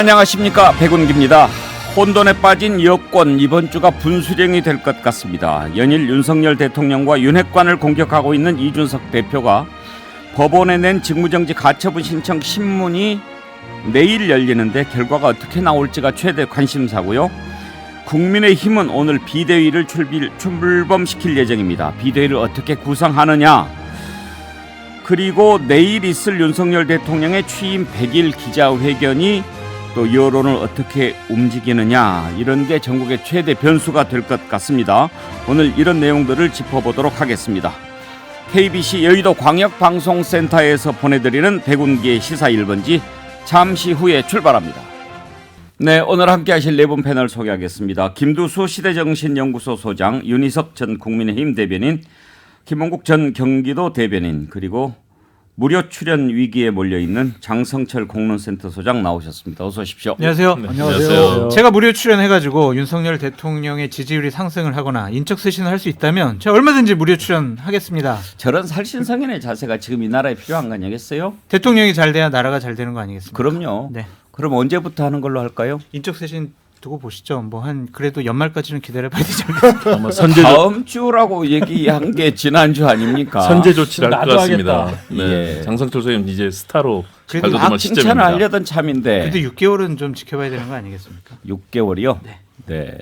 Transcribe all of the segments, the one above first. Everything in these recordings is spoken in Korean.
안녕하십니까, 백운기입니다. 혼돈에 빠진 여권 이번 주가 분수령이 될 것 같습니다. 연일 윤석열 대통령과 윤핵관을 공격하고 있는 이준석 대표가 법원에 낸 직무정지 가처분 신청 신문이 내일 열리는데 결과가 어떻게 나올지가 최대 관심사고요. 국민의힘은 오늘 비대위를 출범시킬 예정입니다. 비대위를 어떻게 구성하느냐, 그리고 내일 있을 윤석열 대통령의 취임 100일 기자회견이 또 여론을 어떻게 움직이느냐, 이런 게 전국의 최대 변수가 될 것 같습니다. 오늘 이런 내용들을 짚어보도록 하겠습니다. KBC 여의도 광역방송센터에서 보내드리는 백운기의 시사 1번지 잠시 후에 출발합니다. 네, 오늘 함께 하실 네 분 패널 소개하겠습니다. 김두수 시대정신연구소 소장, 윤희석 전 국민의힘 대변인, 김홍국 전 경기도 대변인, 그리고 무료 출연 위기에 몰려있는 장성철 공론센터 소장 나오셨습니다. 어서 오십시오. 안녕하세요. 네, 안녕하세요. 제가 무료 출연해가지고 윤석열 대통령의 지지율이 상승을 하거나 인적 쇄신을 할 수 있다면 제가 얼마든지 무료 출연하겠습니다. 저런 살신성인의 자세가 지금 이 나라에 필요한 거 아니겠어요? 대통령이 잘 돼야 나라가 잘 되는 거 아니겠습니까? 그럼요. 네. 그럼 언제부터 하는 걸로 할까요? 인적 쇄신 두고 보시죠. 뭐 한 그래도 연말까지는 기다려봐야 되지 않겠습니까? 아마 다음 주라고 얘기한 게 지난주 아닙니까? 선제 조치를 할 것 같습니다. 예. 네. 장성철 소장님 이제 스타로 그래도 발돋움할 칭찬을 시점입니다. 하려던 참인데. 그래도 6개월은 좀 지켜봐야 되는 거 아니겠습니까? 6개월이요? 네. 네.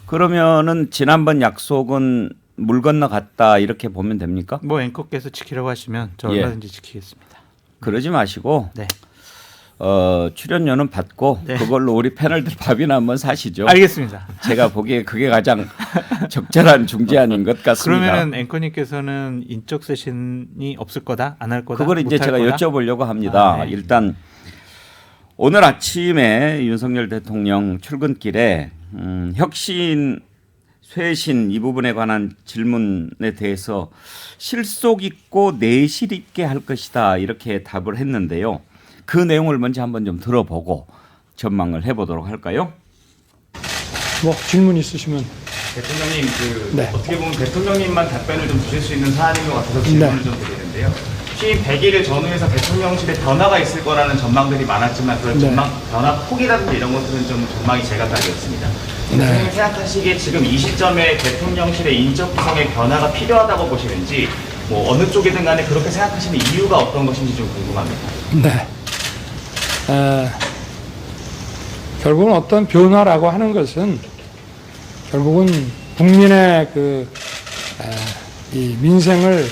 그러면은 지난번 약속은 물 건너 갔다 이렇게 보면 됩니까? 뭐 앵커께서 지키라고 하시면 저 예. 얼마든지 지키겠습니다. 그러지 마시고 네. 출연료는 받고 네. 그걸로 우리 패널들 밥이나 한번 사시죠. 알겠습니다. 제가 보기에 그게 가장 적절한 중재안인 것 같습니다. 그러면은 앵커님께서는 인적 쇄신이 없을 거다, 안 할 거다. 그걸 이제 못할 제가 거다? 여쭤보려고 합니다. 아, 네. 일단 오늘 아침에 윤석열 대통령 출근길에 혁신, 쇄신 이 부분에 관한 질문에 대해서 실속 있고 내실 있게 할 것이다, 이렇게 답을 했는데요. 그 내용을 먼저 한번 좀 들어보고 전망을 해보도록 할까요? 뭐 질문 있으시면. 대통령님, 네. 어떻게 보면 대통령님만 답변을 좀 주실 수 있는 사안인 것 같아서 질문을 네. 좀 드리는데요. 취임 100일을 전후해서 대통령실에 변화가 있을 거라는 전망들이 많았지만 그런 네. 변화 폭이라든지 이런 것들은 좀 전망이 제각각이었습니다. 네. 대통령이 생각하시기에 지금 이 시점에 대통령실의 인적 구성의 변화가 필요하다고 보시는지, 뭐 어느 쪽이든 간에 그렇게 생각하시는 이유가 어떤 것인지 좀 궁금합니다. 네. 결국은 어떤 변화라고 하는 것은 결국은 국민의 이 민생을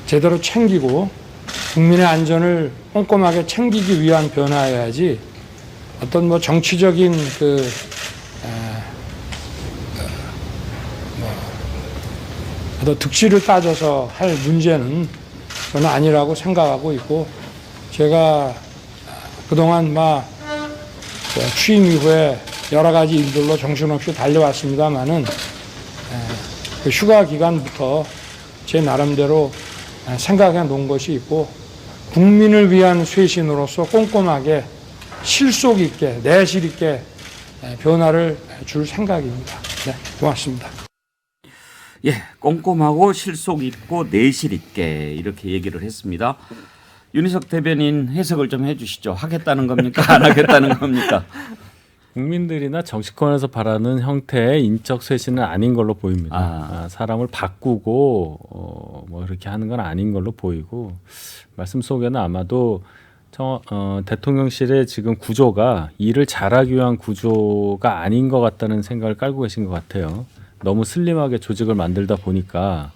제대로 챙기고 국민의 안전을 꼼꼼하게 챙기기 위한 변화여야지 어떤 뭐 정치적인 어떤 득실을 따져서 할 문제는 저는 아니라고 생각하고 있고, 제가 그동안 취임 이후에 여러 가지 일들로 정신없이 달려왔습니다마는 그 휴가 기간부터 제 나름대로 생각해 놓은 것이 있고, 국민을 위한 쇄신으로서 꼼꼼하게 실속 있게 내실 있게 변화를 줄 생각입니다. 네, 고맙습니다. 예, 꼼꼼하고 실속 있고 내실 있게 이렇게 얘기를 했습니다. 윤희석 대변인 해석을 좀 해주시죠. 하겠다는 겁니까? 안 하겠다는 겁니까? 국민들이나 정치권에서 바라는 형태의 인적 쇄신은 아닌 걸로 보입니다. 사람을 바꾸고 뭐 이렇게 하는 건 아닌 걸로 보이고, 말씀 속에는 아마도 대통령실의 지금 구조가 일을 잘하기 위한 구조가 아닌 것 같다는 생각을 깔고 계신 것 같아요. 너무 슬림하게 조직을 만들다 보니까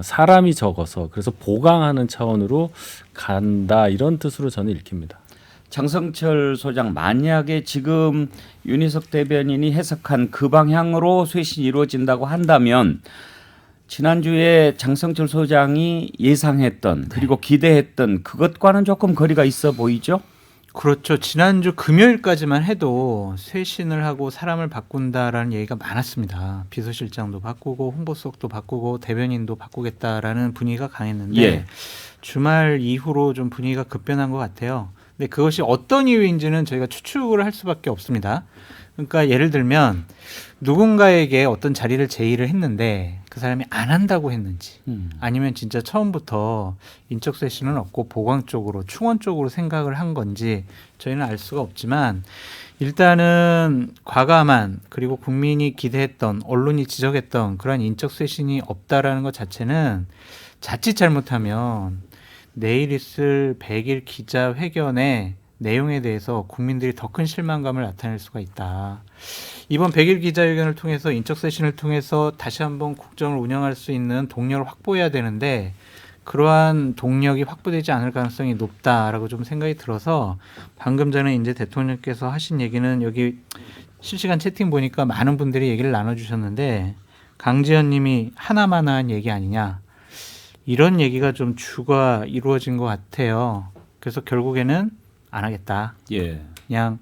사람이 적어서 그래서 보강하는 차원으로 간다, 이런 뜻으로 저는 읽힙니다. 장성철 소장, 만약에 지금 윤희석 대변인이 해석한 그 방향으로 쇄신이 이루어진다고 한다면 지난주에 장성철 소장이 예상했던 그리고 기대했던 그것과는 조금 거리가 있어 보이죠? 그렇죠. 지난주 금요일까지만 해도 쇄신을 하고 사람을 바꾼다라는 얘기가 많았습니다. 비서실장도 바꾸고 홍보수석도 바꾸고 대변인도 바꾸겠다라는 분위기가 강했는데 예. 주말 이후로 좀 분위기가 급변한 것 같아요. 근데 그것이 어떤 이유인지는 저희가 추측을 할 수밖에 없습니다. 그러니까 예를 들면 누군가에게 어떤 자리를 제의를 했는데 그 그 사람이 안 한다고 했는지 아니면 진짜 처음부터 인적 쇄신은 없고 보강 쪽으로 충원 쪽으로 생각을 한 건지 저희는 알 수가 없지만 일단은 과감한 그리고 국민이 기대했던 언론이 지적했던 그런 인적 쇄신이 없다라는 것 자체는 자칫 잘못하면 내일 있을 100일 기자회견의 내용에 대해서 국민들이 더 큰 실망감을 나타낼 수가 있다. 이번 100일 기자회견을 통해서 인적 쇄신을 통해서 다시 한번 국정을 운영할 수 있는 동력을 확보해야 되는데 그러한 동력이 확보되지 않을 가능성이 높다라고 좀 생각이 들어서 방금 전에 이제 대통령께서 하신 얘기는 여기 실시간 채팅 보니까 많은 분들이 얘기를 나눠주셨는데 강지현 님이 하나만한 얘기 아니냐 이런 얘기가 좀 주가 이루어진 것 같아요. 그래서 결국에는 안 하겠다. 예. 그냥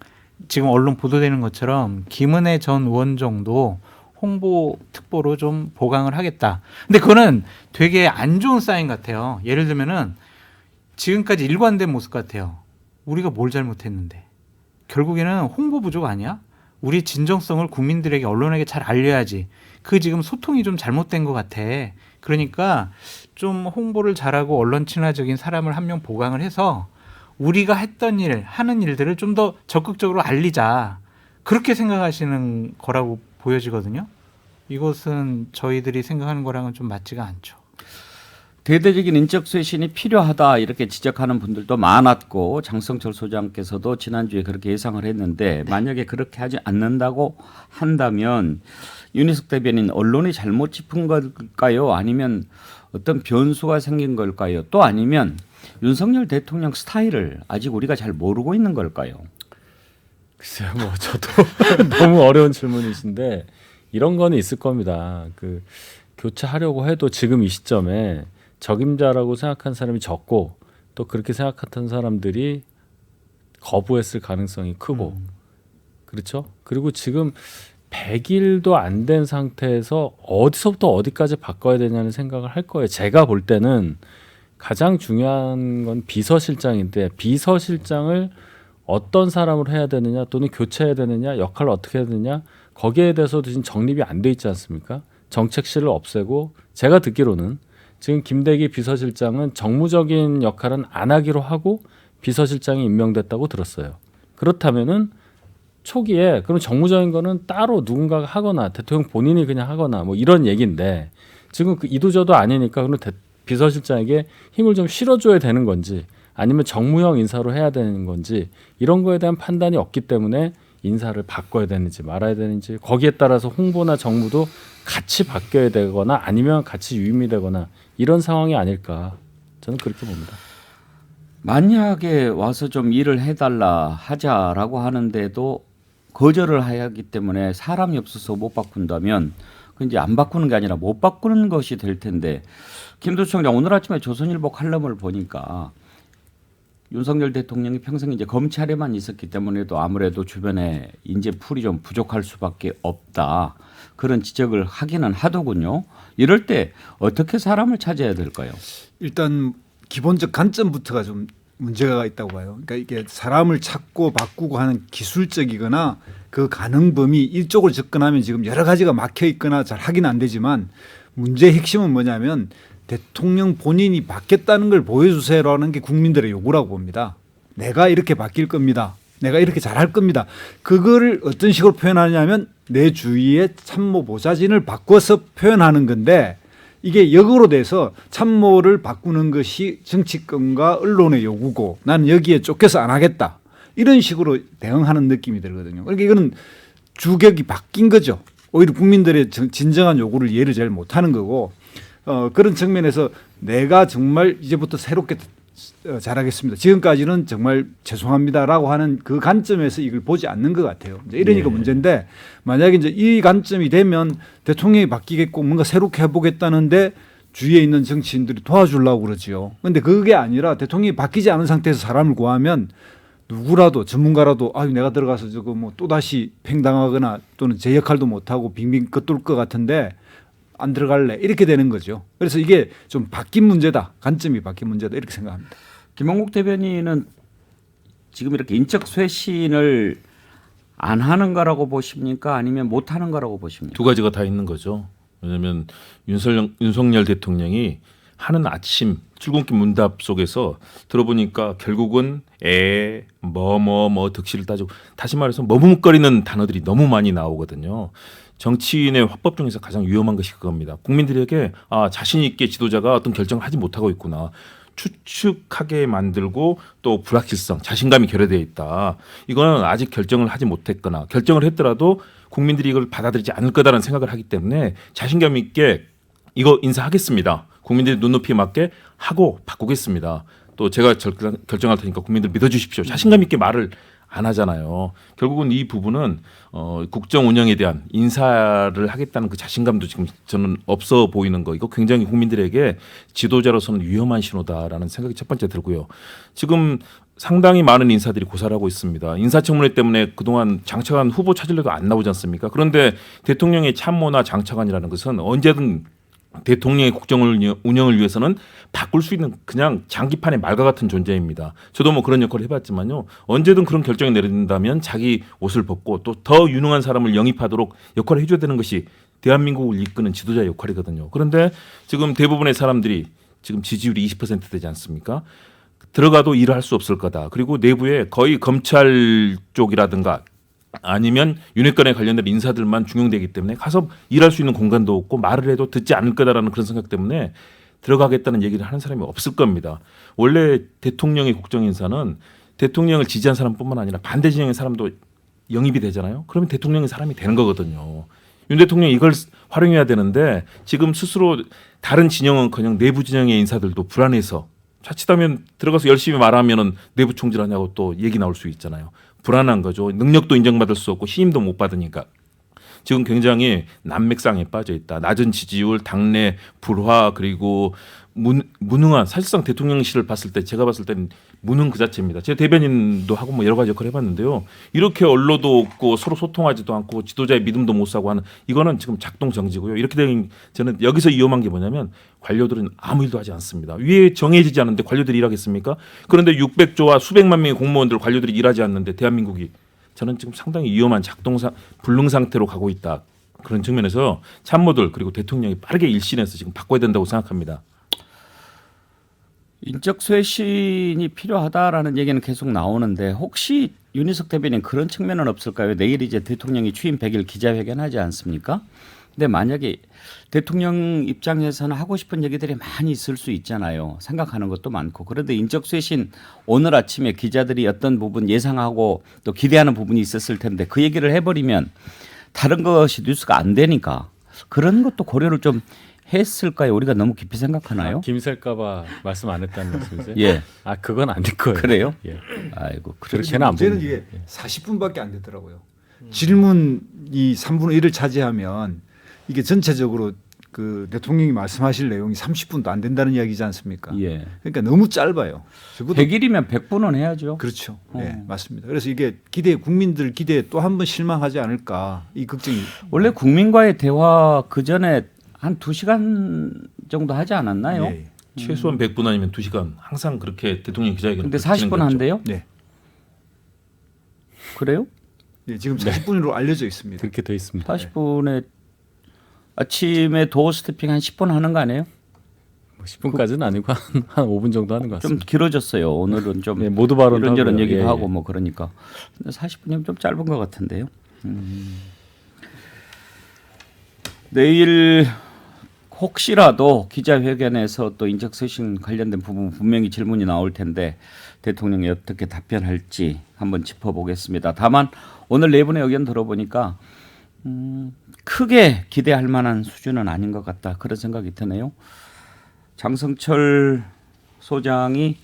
지금 언론 보도되는 것처럼 김은혜 전 의원 정도 홍보 특보로 좀 보강을 하겠다. 근데 그거는 되게 안 좋은 사인 같아요. 예를 들면은 지금까지 일관된 모습 같아요. 우리가 뭘 잘못했는데. 결국에는 홍보 부족 아니야? 우리 진정성을 국민들에게 언론에게 잘 알려야지. 그 지금 소통이 좀 잘못된 것 같아. 그러니까 좀 홍보를 잘하고 언론 친화적인 사람을 한 명 보강을 해서 우리가 했던 일, 하는 일들을 좀 더 적극적으로 알리자. 그렇게 생각하시는 거라고 보여지거든요. 이것은 저희들이 생각하는 거랑은 좀 맞지가 않죠. 대대적인 인적 쇄신이 필요하다 이렇게 지적하는 분들도 많았고 장성철 소장께서도 지난주에 그렇게 예상을 했는데 만약에 그렇게 하지 않는다고 한다면 윤희석 대변인 언론이 잘못 짚은 걸까요? 아니면 어떤 변수가 생긴 걸까요? 또 아니면 윤석열 대통령 스타일을 아직 우리가 잘 모르고 있는 걸까요? 글쎄요, 뭐 저도 너무 어려운 질문이신데 이런 거는 있을 겁니다. 그 교체하려고 해도 지금 이 시점에 적임자라고 생각한 사람이 적고 또 그렇게 생각했던 사람들이 거부했을 가능성이 크고 그렇죠. 그리고 지금 100일도 안 된 상태에서 어디서부터 어디까지 바꿔야 되냐는 생각을 할 거예요. 제가 볼 때는 가장 중요한 건 비서실장인데 비서실장을 어떤 사람으로 해야 되느냐 또는 교체해야 되느냐 역할을 어떻게 해야 되느냐 거기에 대해서도 지금 정립이 안 돼 있지 않습니까? 정책실을 없애고 제가 듣기로는 지금 김대기 비서실장은 정무적인 역할은 안 하기로 하고 비서실장이 임명됐다고 들었어요. 그렇다면은 초기에 그럼 정무적인 거는 따로 누군가가 하거나 대통령 본인이 그냥 하거나 뭐 이런 얘기인데 지금 그 이도저도 아니니까 그럼 비서실장에게 힘을 좀 실어줘야 되는 건지 아니면 정무형 인사로 해야 되는 건지 이런 거에 대한 판단이 없기 때문에 인사를 바꿔야 되는지 말아야 되는지 거기에 따라서 홍보나 정무도 같이 바뀌어야 되거나 아니면 같이 유임이 되거나 이런 상황이 아닐까 저는 그렇게 봅니다. 만약에 와서 좀 일을 해달라 하자라고 하는데도 거절을 하기 때문에 사람이 없어서 못 바꾼다면 그 이제 안 바꾸는 게 아니라 못 바꾸는 것이 될 텐데 김도청장 오늘 아침에 조선일보 칼럼을 보니까 윤석열 대통령이 평생 이제 검찰에만 있었기 때문에도 아무래도 주변에 인재 풀이 좀 부족할 수밖에 없다 그런 지적을 하기는 하더군요. 이럴 때 어떻게 사람을 찾아야 될까요? 일단 기본적 관점부터가 좀 문제가 있다고 봐요. 그러니까 이게 사람을 찾고 바꾸고 하는 기술적이거나 그 가능 범위 이쪽으로 접근하면 지금 여러 가지가 막혀 있거나 잘 하긴 안 되지만 문제의 핵심은 뭐냐면 대통령 본인이 바뀌었다는 걸 보여주세요라는 게 국민들의 요구라고 봅니다. 내가 이렇게 바뀔 겁니다. 내가 이렇게 잘할 겁니다. 그거를 어떤 식으로 표현하냐면 내 주위에 참모 보좌진을 바꿔서 표현하는 건데 이게 역으로 돼서 참모를 바꾸는 것이 정치권과 언론의 요구고 나는 여기에 쫓겨서 안 하겠다. 이런 식으로 대응하는 느낌이 들거든요. 그러니까 이거는 주격이 바뀐 거죠. 오히려 국민들의 진정한 요구를 이해를 잘 못하는 거고 그런 측면에서 내가 정말 이제부터 새롭게 잘하겠습니다. 지금까지는 정말 죄송합니다라고 하는 그 관점에서 이걸 보지 않는 것 같아요. 이제 이러니까 문제인데 만약에 이제 이 관점이 되면 대통령이 바뀌겠고 뭔가 새롭게 해보겠다는데 주위에 있는 정치인들이 도와주려고 그러지요. 그런데 그게 아니라 대통령이 바뀌지 않은 상태에서 사람을 구하면 누구라도 전문가라도 아유 내가 들어가서 저거 뭐 또다시 팽당하거나 또는 제 역할도 못하고 빙빙 끄뚫 것 같은데 안 들어갈래 이렇게 되는 거죠. 그래서 이게 좀 바뀐 문제다. 관점이 바뀐 문제다 이렇게 생각합니다. 김홍국 대변인은 지금 이렇게 인적 쇄신을 안 하는 거라고 보십니까? 아니면 못 하는 거라고 보십니까? 두 가지가 다 있는 거죠. 왜냐하면 윤석열 대통령이 하는 아침 출근길 문답 속에서 들어보니까 결국은 뭐 득실을 따지고 다시 말해서 머뭇거리는 단어들이 너무 많이 나오거든요. 정치인의 화법 중에서 가장 위험한 것이 그겁니다. 국민들에게 자신 있게 지도자가 어떤 결정을 하지 못하고 있구나. 추측하게 만들고 또 불확실성, 자신감이 결여되어 있다. 이거는 아직 결정을 하지 못했거나 결정을 했더라도 국민들이 이걸 받아들이지 않을 거다라는 생각을 하기 때문에 자신감 있게 이거 인사하겠습니다. 국민들의 눈높이에 맞게 하고 바꾸겠습니다. 또 제가 결정할 테니까 국민들 믿어주십시오. 자신감 있게 말을 안 하잖아요. 결국은 이 부분은 국정 운영에 대한 인사를 하겠다는 그 자신감도 지금 저는 없어 보이는 거. 이거 굉장히 국민들에게 지도자로서는 위험한 신호다라는 생각이 첫 번째 들고요. 지금 상당히 많은 인사들이 고사를 하고 있습니다. 인사청문회 때문에 그동안 장차관 후보 찾으려도 안 나오지 않습니까? 그런데 대통령의 참모나 장차관이라는 것은 언제든 대통령의 국정 운영을 위해서는 바꿀 수 있는 그냥 장기판의 말과 같은 존재입니다. 저도 뭐 그런 역할을 해봤지만요. 언제든 그런 결정이 내린다면 자기 옷을 벗고 또 더 유능한 사람을 영입하도록 역할을 해줘야 되는 것이 대한민국을 이끄는 지도자의 역할이거든요. 그런데 지금 대부분의 사람들이 지금 지지율이 20% 되지 않습니까? 들어가도 일을 할 수 없을 거다. 그리고 내부에 거의 검찰 쪽이라든가 아니면 윤핵관에 관련된 인사들만 중용되기 때문에 가서 일할 수 있는 공간도 없고 말을 해도 듣지 않을 거다라는 그런 생각 때문에 들어가겠다는 얘기를 하는 사람이 없을 겁니다. 원래 대통령의 국정인사는 대통령을 지지한 사람뿐만 아니라 반대 진영의 사람도 영입이 되잖아요. 그러면 대통령의 사람이 되는 거거든요. 윤 대통령이 이걸 활용해야 되는데 지금 스스로 다른 진영은커녕 내부 진영의 인사들도 불안해서 자칫하면 들어가서 열심히 말하면은 내부 총질하냐고 또 얘기 나올 수 있잖아요. 불안한 거죠. 능력도 인정받을 수 없고 힘도 못 받으니까. 지금 굉장히 난맥상에 빠져 있다. 낮은 지지율, 당내 불화 그리고 무능한 사실상 대통령실을 봤을 때 제가 봤을 때는 무능 그 자체입니다. 제 대변인도 하고 뭐 여러 가지 역할을 해봤는데요. 이렇게 언론도 없고 서로 소통하지도 않고 지도자의 믿음도 못 사고 하는 이거는 지금 작동 정지고요. 이렇게 되면 저는 여기서 위험한 게 뭐냐면 관료들은 아무 일도 하지 않습니다. 위에 정해지지 않는데 관료들이 일하겠습니까? 그런데 600조와 수백만 명의 공무원들 관료들이 일하지 않는데 대한민국이 저는 지금 상당히 위험한 불능 상태로 가고 있다. 그런 측면에서 참모들 그리고 대통령이 빠르게 일신해서 지금 바꿔야 된다고 생각합니다. 인적 쇄신이 필요하다라는 얘기는 계속 나오는데 혹시 윤희석 대변인 그런 측면은 없을까요? 내일 이제 대통령이 취임 100일 기자회견하지 않습니까? 근데 만약에 대통령 입장에서는 하고 싶은 얘기들이 많이 있을 수 있잖아요. 생각하는 것도 많고. 그런데 인적 쇄신 오늘 아침에 기자들이 어떤 부분 예상하고 또 기대하는 부분이 있었을 텐데 그 얘기를 해버리면 다른 것이 뉴스가 안 되니까 그런 것도 고려를 좀 했을까요? 우리가 너무 깊이 생각하나요? 김셀까봐 말씀 안 했다는 말씀이세요? 예. 그건 안 될 거예요. 그래요? 예. 아이고 그렇게는 안 문제는 봅니다. 이게 40분밖에 안 되더라고요. 질문이 3분의 1을 차지하면 이게 전체적으로 그 대통령이 말씀하실 내용이 30분도 안 된다는 이야기지 않습니까? 예. 그러니까 너무 짧아요. 적어도 100일이면 100분은 해야죠. 그렇죠. 네, 맞습니다. 그래서 이게 국민들 기대에 또 한 번 실망하지 않을까 이 걱정이. 원래 국민과의 대화 그 전에 한 2시간 정도 하지 않았나요? 네. 최소한 100분 아니면 2시간 항상 그렇게 대통령 기자회견을 근데 40분 한대요? 네. 그래요? 네, 지금 40분으로 알려져 있습니다. 그렇게 돼 있습니다. 40분에 아침에 도어 스태핑 한 10분 하는 거 아니에요? 10분까지는 아니고 한 5분 정도 하는 것 좀 같습니다. 길어졌어요. 오늘은 좀 네, 모두 발언 이런저런 하고요. 얘기도 예, 하고 예. 뭐 그러니까. 근데 40분이면 좀 짧은 것 같은데요. 내일 혹시라도 기자회견에서 또 인적쇄신 관련된 부분 분명히 질문이 나올 텐데 대통령이 어떻게 답변할지 한번 짚어보겠습니다. 다만 오늘 네 분의 의견 들어보니까 크게 기대할 만한 수준은 아닌 것 같다. 그런 생각이 드네요. 장성철 소장이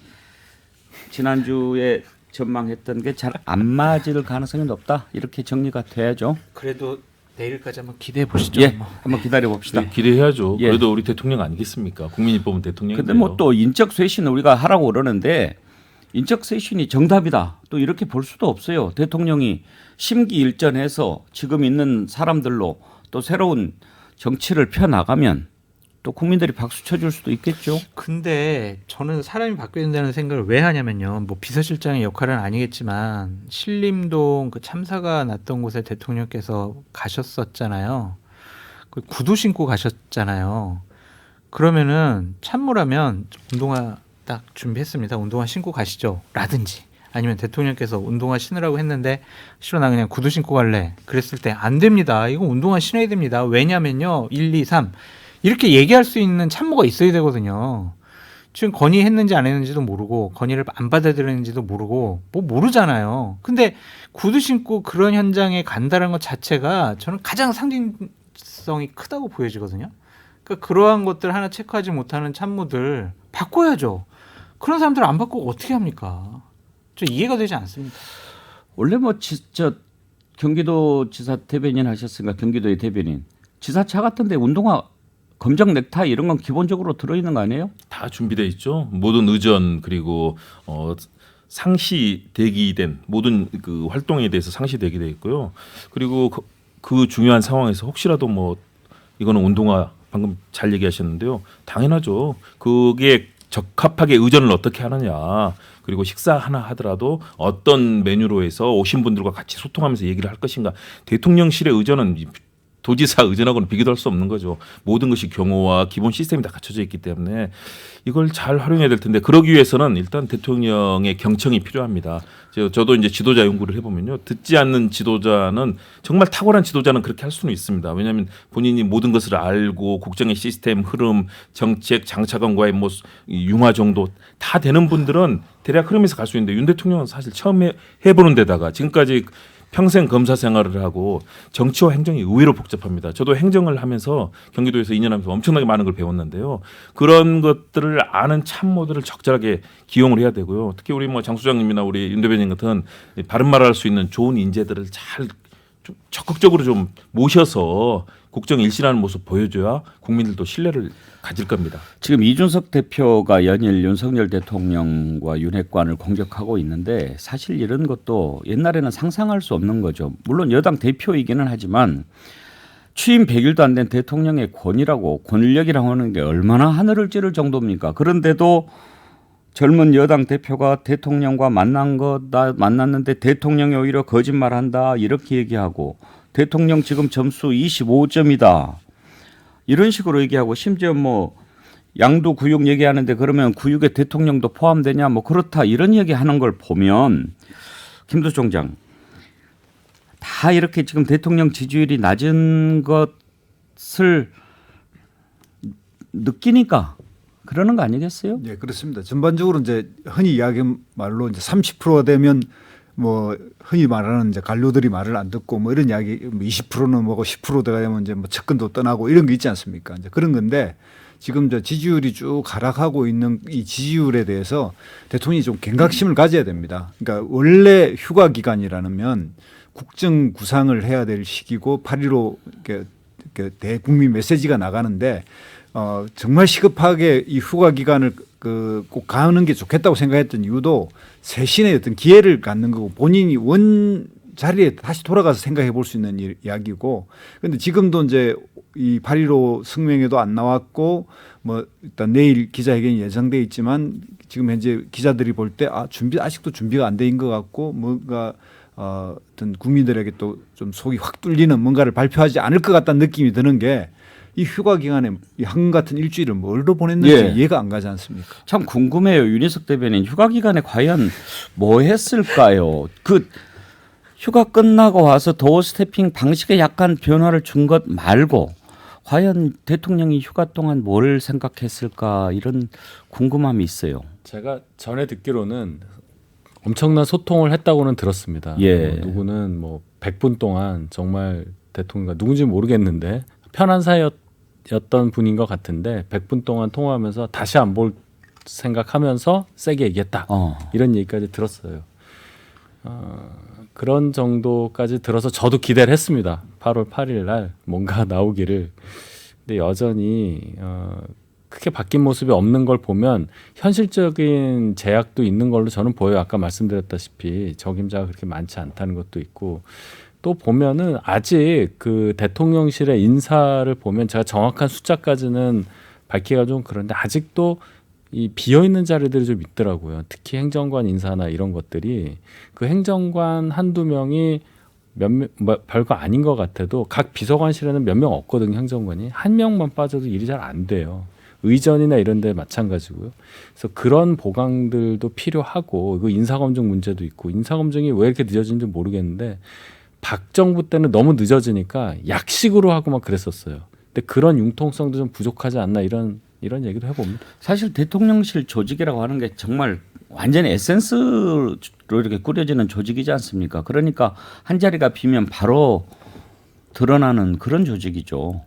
지난주에 전망했던 게 잘 안 맞을 가능성이 높다. 이렇게 정리가 돼야죠. 그래도 내일까지 한번 기대해 보시죠. 예, 한번 기다려 봅시다. 기대해야죠. 예. 그래도 우리 대통령 아니겠습니까? 국민이 뽑은 대통령인데요. 근데 뭐 또 인적 쇄신을 우리가 하라고 그러는데 인적 쇄신이 정답이다. 또 이렇게 볼 수도 없어요. 대통령이 심기일전해서 지금 있는 사람들로 또 새로운 정치를 펴 나가면 또 국민들이 박수 쳐줄 수도 있겠죠. 근데 저는 사람이 바뀌어야 된다는 생각을 왜 하냐면요. 뭐 비서실장의 역할은 아니겠지만 신림동 그 참사가 났던 곳에 대통령께서 가셨었잖아요. 그 구두 신고 가셨잖아요. 그러면은 참모라면 운동화 딱 준비했습니다. 운동화 신고 가시죠. 라든지 아니면 대통령께서 운동화 신으라고 했는데 싫어 나 그냥 구두 신고 갈래. 그랬을 때 안 됩니다. 이거 운동화 신어야 됩니다. 왜냐면요. 1, 2, 3 이렇게 얘기할 수 있는 참모가 있어야 되거든요. 지금 건의했는지 안 했는지도 모르고 건의를 안 받아들였는지도 모르고 뭐 모르잖아요. 근데 구두 신고 그런 현장에 간다는 것 자체가 저는 가장 상징성이 크다고 보여지거든요. 그러니까 그러한 것들 하나 체크하지 못하는 참모들 바꿔야죠. 그런 사람들 안 바꾸고 어떻게 합니까? 저 이해가 되지 않습니다. 원래 뭐 저 경기도 지사 대변인 하셨으니까 경기도의 대변인 지사차 같은데 운동화 검정 넥타이 이런 건 기본적으로 들어있는 거 아니에요? 다 준비돼 있죠. 모든 의전 그리고 상시 대기된 모든 그 활동에 대해서 상시 대기돼 있고요. 그리고 그 중요한 상황에서 혹시라도 뭐 이거는 운동화 방금 잘 얘기하셨는데요. 당연하죠. 그게 적합하게 의전을 어떻게 하느냐. 그리고 식사 하나 하더라도 어떤 메뉴로 해서 오신 분들과 같이 소통하면서 얘기를 할 것인가. 대통령실의 의전은 도지사 의전하고는 비교도 할 수 없는 거죠. 모든 것이 경호와 기본 시스템이 다 갖춰져 있기 때문에 이걸 잘 활용해야 될 텐데 그러기 위해서는 일단 대통령의 경청이 필요합니다. 저도 이제 지도자 연구를 해보면요. 듣지 않는 지도자는 정말 탁월한 지도자는 그렇게 할 수는 있습니다. 왜냐하면 본인이 모든 것을 알고 국정의 시스템, 흐름, 정책, 장차관과의 뭐 융화 정도 다 되는 분들은 대략 흐름에서 갈 수 있는데 윤 대통령은 사실 처음 해보는 데다가 지금까지 평생 검사 생활을 하고 정치와 행정이 의외로 복잡합니다. 저도 행정을 하면서 경기도에서 2년 하면서 엄청나게 많은 걸 배웠는데요. 그런 것들을 아는 참모들을 적절하게 기용을 해야 되고요. 특히 우리 뭐 장 소장님이나 우리 윤 대변인 같은 바른 말을 할 수 있는 좋은 인재들을 잘 좀 적극적으로 좀 모셔서 국정 일신하는 모습 보여줘야 국민들도 신뢰를 가질 겁니다. 지금 이준석 대표가 연일 윤석열 대통령과 윤핵관을 공격하고 있는데 사실 이런 것도 옛날에는 상상할 수 없는 거죠. 물론 여당 대표이기는 하지만 취임 100일도 안 된 대통령의 권력이라고 하는 게 얼마나 하늘을 찌를 정도입니까? 그런데도 젊은 여당 대표가 대통령과 만났는데 대통령이 오히려 거짓말한다 이렇게 얘기하고 대통령 지금 점수 25점이다. 이런 식으로 얘기하고 심지어 뭐 양도 구육 얘기하는데 그러면 구육에 대통령도 포함되냐 뭐 그렇다 이런 얘기하는 걸 보면 김도 총장 다 이렇게 지금 대통령 지지율이 낮은 것을 느끼니까 그러는 거 아니겠어요? 예, 그렇습니다. 전반적으로 이제 흔히 이야기한 말로 이제 30% 되면 뭐 흔히 말하는 이제 관료들이 말을 안 듣고 뭐 이런 이야기, 뭐 20%는 뭐고 10%가 되면 이제 뭐 측근도 떠나고 이런 거 있지 않습니까? 이제 그런 건데 지금 저 지지율이 쭉 하락하고 있는 이 지지율에 대해서 대통령이 좀 경각심을 가져야 됩니다. 그러니까 원래 휴가 기간이라면 국정 구상을 해야 될 시기고 8.15 이렇게 대국민 메시지가 나가는데 정말 시급하게 이 휴가 기간을 꼭 가는 게 좋겠다고 생각했던 이유도 쇄신의 어떤 기회를 갖는 거고 본인이 원 자리에 다시 돌아가서 생각해 볼 수 있는 이야기고 그런데 지금도 이제 이 8.15 성명에도 안 나왔고 뭐 일단 내일 기자회견이 예정돼 있지만 지금 현재 기자들이 볼 때 아직도 준비가 안 돼인 것 같고 뭔가 어떤 국민들에게 또 좀 속이 확 뚫리는 뭔가를 발표하지 않을 것 같다는 느낌이 드는 게 이 휴가 기간에 이 한금 같은 일주일을 뭘로 보냈는지 예. 이해가 안 가지 않습니까? 참 궁금해요. 윤희석 대변인 휴가 기간에 과연 뭐 했을까요? 그 휴가 끝나고 와서 도어 스태핑 방식에 약간 변화를 준 것 말고 과연 대통령이 휴가 동안 뭘 생각했을까 이런 궁금함이 있어요. 제가 전에 듣기로는 엄청난 소통을 했다고는 들었습니다. 예. 누구는 뭐 100분 동안 정말 대통령과 누군지 모르겠는데 편한 사이였던 분인 것 같은데 100분 동안 통화하면서 다시 안 볼 생각하면서 세게 얘기했다. 이런 얘기까지 들었어요. 그런 정도까지 들어서 저도 기대를 했습니다. 8월 8일 날 뭔가 나오기를. 근데 여전히 크게 바뀐 모습이 없는 걸 보면 현실적인 제약도 있는 걸로 저는 보여요. 아까 말씀드렸다시피 적임자가 그렇게 많지 않다는 것도 있고 또 보면은 아직 그 대통령실의 인사를 보면 제가 정확한 숫자까지는 밝히기가 좀 그런데 아직도 이 비어있는 자리들이 좀 있더라고요. 특히 행정관 인사나 이런 것들이 그 행정관 한두 명이 별거 아닌 것 같아도 각 비서관실에는 몇 명 없거든요. 행정관이 한 명만 빠져도 일이 잘 안 돼요. 의전이나 이런 데 마찬가지고요. 그래서 그런 보강들도 필요하고 이거 인사검증 문제도 있고 인사검증이 왜 이렇게 늦어진지 모르겠는데 박 정부 때는 너무 늦어지니까 약식으로 하고 막 그랬었어요. 근데 그런 융통성도 좀 부족하지 않나 이런 얘기도 해봅니다. 사실 대통령실 조직이라고 하는 게 정말 완전히 에센스로 이렇게 꾸려지는 조직이지 않습니까? 그러니까 한 자리가 비면 바로 드러나는 그런 조직이죠.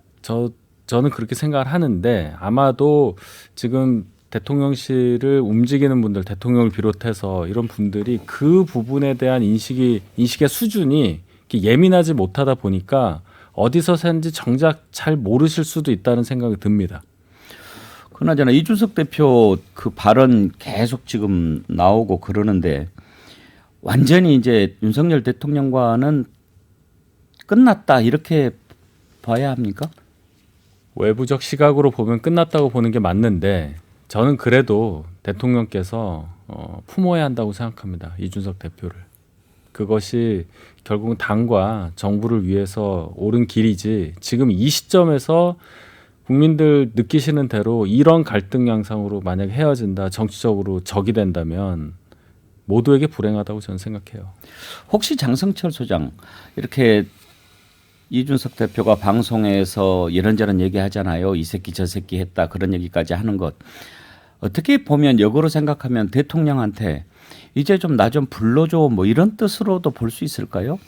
저는 그렇게 생각을 하는데 아마도 지금 대통령실을 움직이는 분들, 대통령을 비롯해서 이런 분들이 그 부분에 대한 인식의 수준이 이렇게 예민하지 못하다 보니까 어디서 샌지 정작 잘 모르실 수도 있다는 생각이 듭니다. 그나저나 이준석 대표 그 발언 계속 지금 나오고 그러는데 완전히 이제 윤석열 대통령과는 끝났다 이렇게 봐야 합니까? 외부적 시각으로 보면 끝났다고 보는 게 맞는데 저는 그래도 대통령께서 품어야 한다고 생각합니다. 이준석 대표를. 그것이 결국은 당과 정부를 위해서 옳은 길이지 지금 이 시점에서 국민들 느끼시는 대로 이런 갈등 양상으로 만약 헤어진다, 정치적으로 적이 된다면 모두에게 불행하다고 저는 생각해요. 혹시 장성철 소장 이렇게 이준석 대표가 방송에서 이런저런 얘기하잖아요. 이 새끼 저 새끼 했다 그런 얘기까지 하는 것 어떻게 보면 역으로 생각하면 대통령한테 이제 좀 나 좀 불러줘 뭐 이런 뜻으로도 볼 수 있을까요?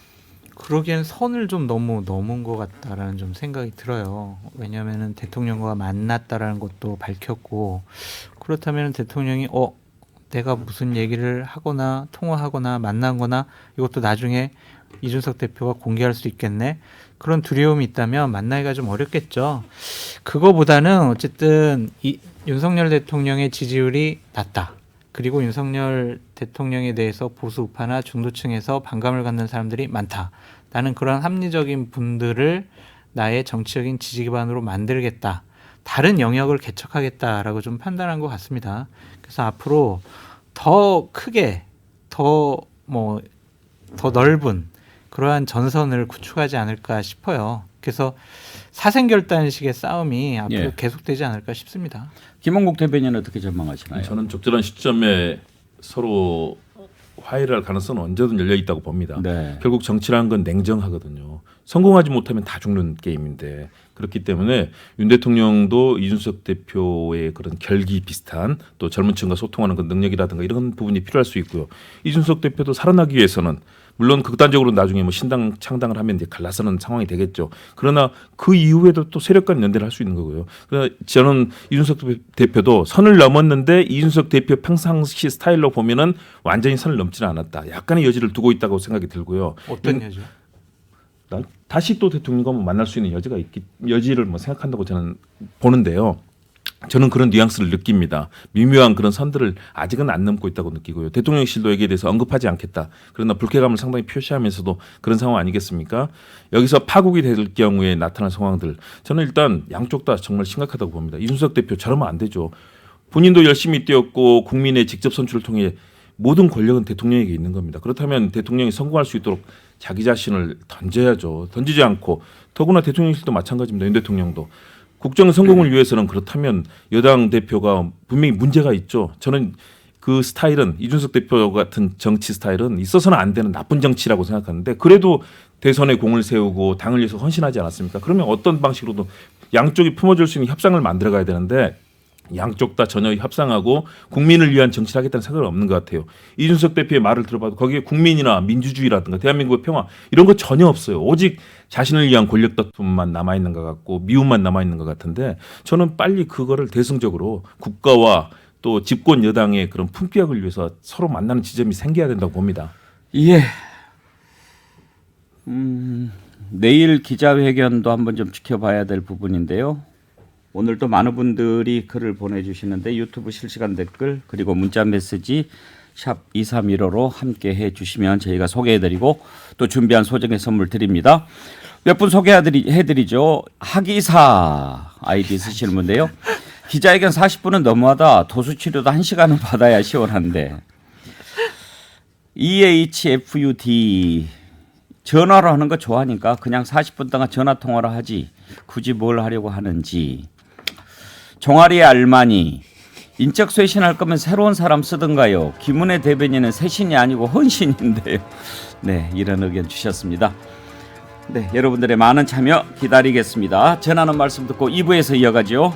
그러기엔 선을 좀 너무 넘은 것 같다라는 좀 생각이 들어요. 왜냐하면 대통령과 만났다라는 것도 밝혔고 그렇다면 대통령이 내가 무슨 얘기를 하거나 통화하거나 만난 거나 이것도 나중에 이준석 대표가 공개할 수 있겠네. 그런 두려움이 있다면 만나기가 좀 어렵겠죠. 그거보다는 어쨌든 윤석열 대통령의 지지율이 낮다. 그리고 윤석열 대통령에 대해서 보수 우파나 중도층에서 반감을 갖는 사람들이 많다. 나는 그런 합리적인 분들을 나의 정치적인 지지 기반으로 만들겠다. 다른 영역을 개척하겠다라고 좀 판단한 것 같습니다. 그래서 앞으로 더 크게, 더 넓은 그러한 전선을 구축하지 않을까 싶어요. 그래서 사생결단식의 싸움이 앞으로 계속되지 않을까 싶습니다. 김원국 대변인은 어떻게 전망하시나요? 저는 적절한 시점에 서로 화해를 할 가능성은 언제든 열려 있다고 봅니다. 네. 결국 정치라는 건 냉정하거든요. 성공하지 못하면 다 죽는 게임인데 그렇기 때문에 윤 대통령도 이준석 대표의 그런 결기 비슷한 또 젊은 층과 소통하는 그 능력이라든가 이런 부분이 필요할 수 있고요. 이준석 대표도 살아나기 위해서는 물론 극단적으로 나중에 뭐 신당 창당을 하면 이제 갈라서는 상황이 되겠죠. 그러나 그 이후에도 또 세력 간 연대를 할 수 있는 거고요. 그러나 저는 이준석 대표도 선을 넘었는데 이준석 대표 평상시 스타일로 보면은 완전히 선을 넘지는 않았다. 약간의 여지를 두고 있다고 생각이 들고요. 어떤 여지요? 다시 또 대통령과 만날 수 있는 여지를 뭐 생각한다고 저는 보는데요. 저는 그런 뉘앙스를 느낍니다. 미묘한 그런 선들을 아직은 안 넘고 있다고 느끼고요. 대통령실도 여기에 대해서 언급하지 않겠다. 그러나 불쾌감을 상당히 표시하면서도 그런 상황 아니겠습니까? 여기서 파국이 될 경우에 나타날 상황들 저는 일단 양쪽 다 정말 심각하다고 봅니다. 이준석 대표 저러면 안 되죠. 본인도 열심히 뛰었고 국민의 직접 선출을 통해 모든 권력은 대통령에게 있는 겁니다. 그렇다면 대통령이 성공할 수 있도록 자기 자신을 던져야죠. 던지지 않고 더구나 대통령실도 마찬가지입니다. 윤 대통령도. 국정 성공을 위해서는 그렇다면 여당 대표가 분명히 문제가 있죠. 저는 그 스타일은 이준석 대표 같은 정치 스타일은 있어서는 안 되는 나쁜 정치라고 생각하는데 그래도 대선에 공을 세우고 당을 위해서 헌신하지 않았습니까? 그러면 어떤 방식으로도 양쪽이 품어줄 수 있는 협상을 만들어가야 되는데 양쪽 다 전혀 협상하고 국민을 위한 정치를 하겠다는 생각은 없는 것 같아요. 이준석 대표의 말을 들어봐도 거기에 국민이나 민주주의라든가 대한민국의 평화 이런 거 전혀 없어요. 오직 자신을 위한 권력 다툼만 남아있는 것 같고 미움만 남아있는 것 같은데 저는 빨리 그거를 대승적으로 국가와 또 집권 여당의 그런 품격을 위해서 서로 만나는 지점이 생겨야 된다고 봅니다. 예. 내일 기자회견도 한번 좀 지켜봐야 될 부분인데요. 오늘도 많은 분들이 글을 보내주시는데 유튜브 실시간 댓글 그리고 문자 메시지 샵 2315로 함께 해주시면 저희가 소개해드리고 또 준비한 소정의 선물 드립니다. 몇 분 소개해드리죠. 하기사 아이디 쓰시는 분인데요. 기자회견 40분은 너무하다. 도수치료도 1시간은 받아야 시원한데. EHFUD 전화로 하는 거 좋아하니까 그냥 40분 동안 전화 통화를 하지 굳이 뭘 하려고 하는지. 종아리의 알마니 인적 쇄신할 거면 새로운 사람 쓰든가요. 김은혜 대변인은 쇄신이 아니고 헌신인데요. 네, 이런 의견 주셨습니다. 네, 여러분들의 많은 참여 기다리겠습니다. 전하는 말씀 듣고 2부에서 이어가죠.